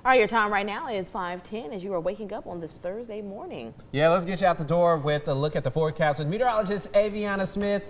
All right, your time right now is 5:10 as you are waking up on this Thursday morning. Yeah, let's get you out the door with a look at the forecast with meteorologist Aviana Smith.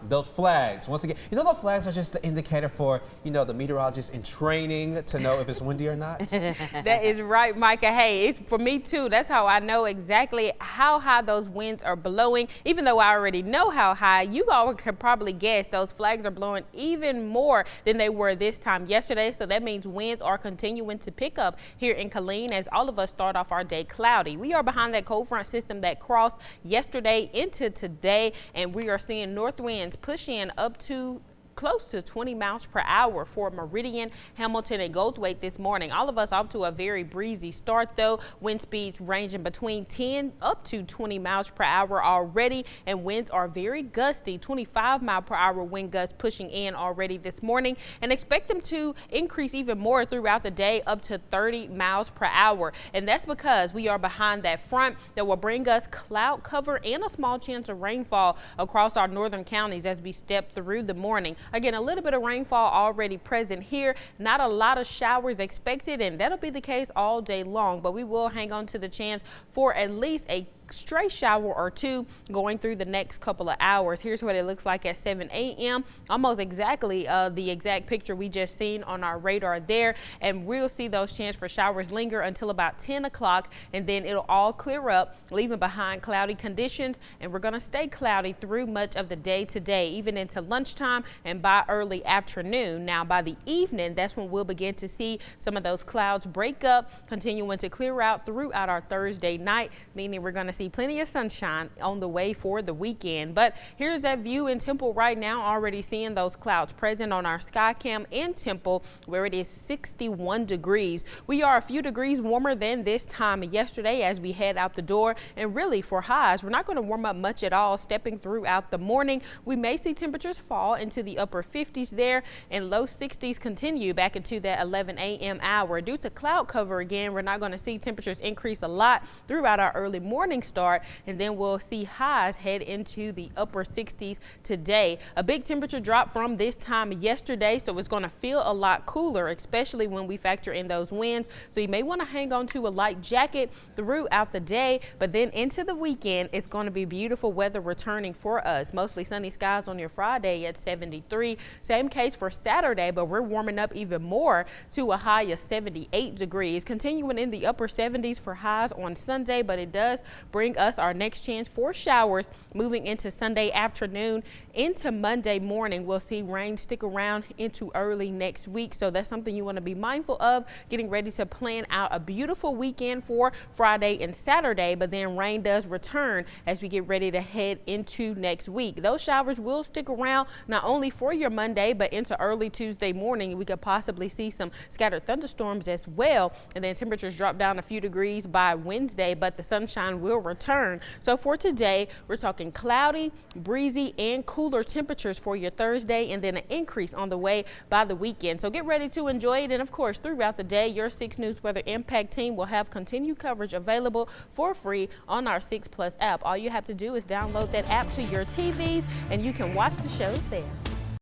Those flags, once again, those flags are just the indicator for, the meteorologist in training to know if it's windy or not. That is right, Micah. Hey, it's for me too. That's how I know exactly how high those winds are blowing. Even though I already know how high, you all can probably guess those flags are blowing even more than they were this time yesterday. So that means winds are continuing to pick up here in Killeen as all of us start off our day cloudy. We are behind that cold front system that crossed yesterday into today, and we are seeing north winds push in up to close to 20 miles per hour for Meridian, Hamilton, and Goldthwaite this morning. All of us off to a very breezy start though. Wind speeds ranging between 10 up to 20 miles per hour already, and winds are very gusty, 25 mile per hour wind gusts pushing in already this morning, and expect them to increase even more throughout the day up to 30 miles per hour. And that's because we are behind that front that will bring us cloud cover and a small chance of rainfall across our northern counties as we step through the morning. Again, a little bit of rainfall already present here. Not a lot of showers expected, and that'll be the case all day long, but we will hang on to the chance for at least a stray shower or two going through the next couple of hours. Here's what it looks like at 7 a.m. Almost exactly the exact picture we just seen on our radar there, and we'll see those chances for showers linger until about 10 o'clock, and then it'll all clear up, leaving behind cloudy conditions, and we're going to stay cloudy through much of the day today, even into lunchtime and by early afternoon. Now by the evening, that's when we'll begin to see some of those clouds break up, continuing to clear out throughout our Thursday night, meaning we're going to see plenty of sunshine on the way for the weekend. But here's that view in Temple right now, already seeing those clouds present on our sky cam in Temple, where it is 61 degrees. We are a few degrees warmer than this time yesterday as we head out the door, and really for highs, we're not going to warm up much at all stepping throughout the morning. We may see temperatures fall into the upper 50s there, and low 60s continue back into that 11 a.m. hour. Due to cloud cover again, we're not going to see temperatures increase a lot throughout our early morning start, and then we'll see highs head into the upper 60s today. A big temperature drop from this time yesterday, so it's going to feel a lot cooler, especially when we factor in those winds. So you may want to hang on to a light jacket throughout the day, but then into the weekend, it's going to be beautiful weather returning for us. Mostly sunny skies on your Friday at 73. Same case for Saturday, but we're warming up even more to a high of 78 degrees, continuing in the upper 70s for highs on Sunday, but it does bring us our next chance for showers moving into Sunday afternoon into Monday morning. We'll see rain stick around into early next week, so that's something you want to be mindful of, getting ready to plan out a beautiful weekend for Friday and Saturday, but then rain does return as we get ready to head into next week. Those showers will stick around not only for your Monday but into early Tuesday morning. We could possibly see some scattered thunderstorms as well, and then temperatures drop down a few degrees by Wednesday, but the sunshine will return. So for today, we're talking cloudy, breezy, and cooler temperatures for your Thursday, and then an increase on the way by the weekend. So get ready to enjoy it. And of course, throughout the day, your 6 News Weather Impact team will have continued coverage available for free on our 6 Plus app. All you have to do is download that app to your TVs, and you can watch the shows there.